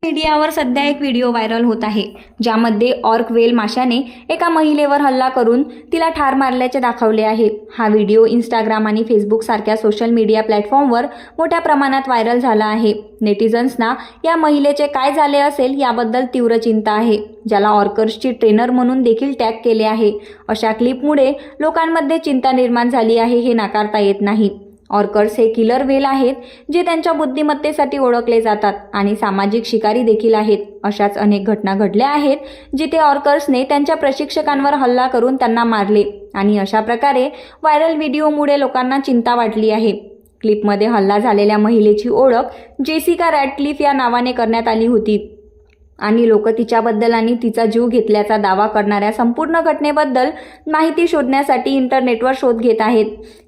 मीडियावर सध्या एक व्हिडिओ व्हायरल होत आहे, ज्यामध्ये ऑर्क व्हेल माशाने एका महिलेवर हल्ला करून तिला ठार मारल्याचे दाखवले आहे। हा व्हिडिओ इंस्टाग्राम आणि फेसबुक सारख्या सोशल मीडिया प्लॅटफॉर्मवर मोठ्या प्रमाणात व्हायरल झाला आहे। नेटिझन्सना या महिलेचे काय झाले असेल याबद्दल तीव्र चिंता आहे, ज्याला ऑर्कर्सची ट्रेनर म्हणून देखील टॅग केले आहे। अशा क्लिपमुळे लोकांमध्ये चिंता निर्माण झाली आहे, हे नाकारता येत नाही। ऑर्कर्स हे किलर व्हेल आहेत, जे त्यांच्या बुद्धिमत्तेसाठी ओळखले जातात आणि सामाजिक शिकारी देखील आहेत। अशाच अनेक घटना घडल्या आहेत, जिथे ऑर्कर्सने त्यांच्या प्रशिक्षकांवर हल्ला करून त्यांना मारले आणि अशा प्रकारे व्हायरल व्हिडिओमुळे लोकांना चिंता वाटली आहे। क्लिपमध्ये हल्ला झालेल्या महिलेची ओळख जेसिका रॅडक्लिफ या नावाने करण्यात आली होती आणि लोक तिच्याबद्दल आणि तिचा जीव घेतल्याचा दावा करणाऱ्या संपूर्ण घटनेबद्दल माहिती शोधण्यासाठी इंटरनेटवर शोध घेत आहेत।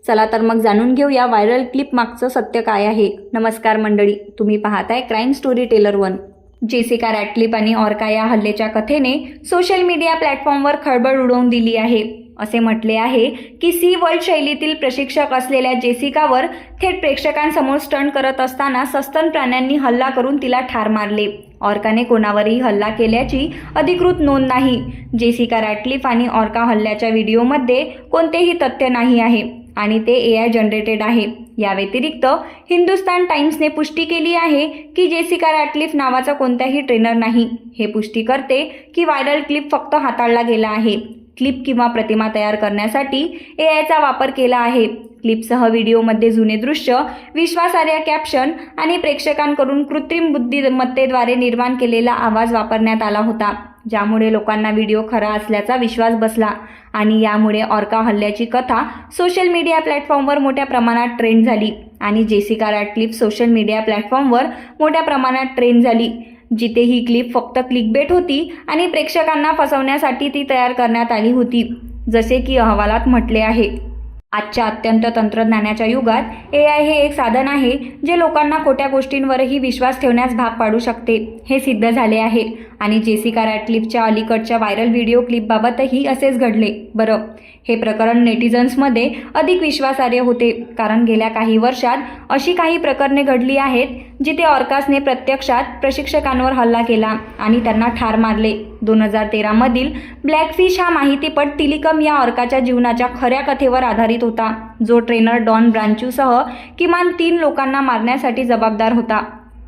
चला तर मग जाणून घेऊया व्हायरल क्लिप मागचं सत्य काय आहे। नमस्कार मंडळी, तुम्ही पाहताय crime story teller 1। Jessica Radcliffe आणि ऑर्का या हल्ल्याच्या कथेने सोशल मीडिया प्लॅटफॉर्मवर खळबळ उडवून दिली आहे। असे म्हटले आहे की सी वर्ल्ड शैलीतील प्रशिक्षक असलेल्या जेसिकावर थेट प्रेक्षकांसमोर स्टंट करत असताना सस्तन प्राण्यांनी हल्ला करून तिला ठार मारले। ऑर्काने कोणावरही हल्ला केल्याची अधिकृत नोंद नाही। जेसिका रॅडक्लिफ आणि ऑर्का हल्ल्याच्या व्हिडिओमध्ये कोणतेही तथ्य नाही आहे आणि ते AI जनरेटेड आहे। या व्यतिरिक्त हिंदुस्तान टाइम्सने पुष्टी केली आहे की जेसिका रॅडक्लिफ नावाचा कोणताही ट्रेनर नाही। हे पुष्टी करते की व्हायरल क्लिप फक्त हाताळला गेला आहे। क्लिप किंवा प्रतिमा तयार करण्यासाठी AIचा वापर केला आहे। क्लिपसह व्हिडिओमध्ये जुने दृश्य, विश्वासार्ह कॅप्शन आणि प्रेक्षकांकडून कृत्रिम बुद्धिमत्तेद्वारे निर्माण केलेला आवाज वापरण्यात आला होता, ज्यामुळे लोकांना व्हिडिओ खरा असल्याचा विश्वास बसला आणि यामुळे ऑर्का हल्ल्याची कथा सोशल मीडिया प्लॅटफॉर्मवर मोठ्या प्रमाणात ट्रेंड झाली आणि जेसिका रॅडक्लिफ सोशल मीडिया प्लॅटफॉर्मवर मोठ्या प्रमाणात ट्रेंड झाली, जिथे ही क्लिप फक्त क्लिकबेट होती आणि प्रेक्षकांना फसवण्यासाठी ती तयार करण्यात आली होती, जसे की अहवालात म्हटले आहे। आजच्या अत्यंत तंत्रज्ञानाच्या युगात AI हे एक साधन आहे जे लोकांना खोट्या गोष्टींवरही विश्वास ठेवण्यास भाग पाडू शकते, हे सिद्ध झाले आहे आणि जेसिका रॅडक्लिफच्या अलीकडच्या व्हायरल व्हिडिओ क्लिपबाबतही असेच घडले। बरं, हे प्रकरण नेटिझन्समध्ये अधिक विश्वासार्ह होते, कारण गेल्या काही वर्षात अशी काही प्रकरणे घडली आहेत जिथे ऑर्कासने प्रत्यक्षात प्रशिक्षकांवर हल्ला केला आणि त्यांना ठार मारले। 2013 मधील ब्लॅकफिश हा माहितीपट टिलिकम या ऑर्काच्या जीवनाच्या खऱ्या कथेवर आधारित होता, जो ट्रेनर डॉन ब्रांचूसह किमान 3 लोकांना मारण्यासाठी जबाबदार होता।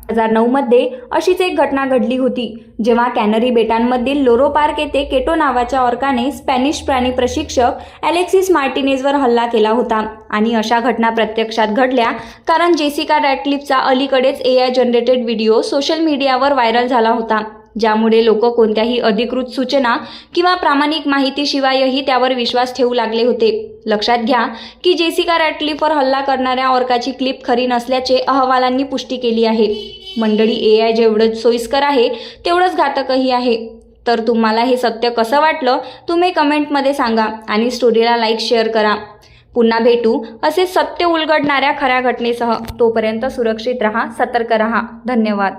2009 मध्ये अशीच एक घटना घडली होती, जेव्हा कॅनरी बेटांमधील लोरो पार्क येथे केटो नावाच्या ऑर्काने स्पॅनिश प्राणी प्रशिक्षक अलेक्सिस मार्टिनेजवर हल्ला केला होता आणि अशा घटना प्रत्यक्षात घडल्या कारण जेसिका रॅडक्लिफचा अलीकडेच AI जनरेटेड व्हिडिओ सोशल मीडियावर व्हायरल झाला होता, ज्यामुळे लोक कोणत्याही अधिकृत सूचना किंवा प्रामाणिक माहितीशिवायही त्यावर विश्वास ठेवू लागले होते। लक्षात घ्या की जेसिका रॅडक्लिफवर हल्ला करणाऱ्या ऑर्काची क्लिप खरी नसल्याचे अहवालांनी पुष्टी केली आहे। मंडळी, AI जेवढं सोयीस्कर आहे तेवढंच घातकही आहे। तर तुम्हाला हे सत्य कसं वाटलं तुम्ही कमेंटमध्ये सांगा आणि स्टोरीला लाईक शेअर करा। पुन्हा भेटू असे सत्य उलगडणाऱ्या खऱ्या घटनेसह। तोपर्यंत सुरक्षित रहा, सतर्क रहा। धन्यवाद।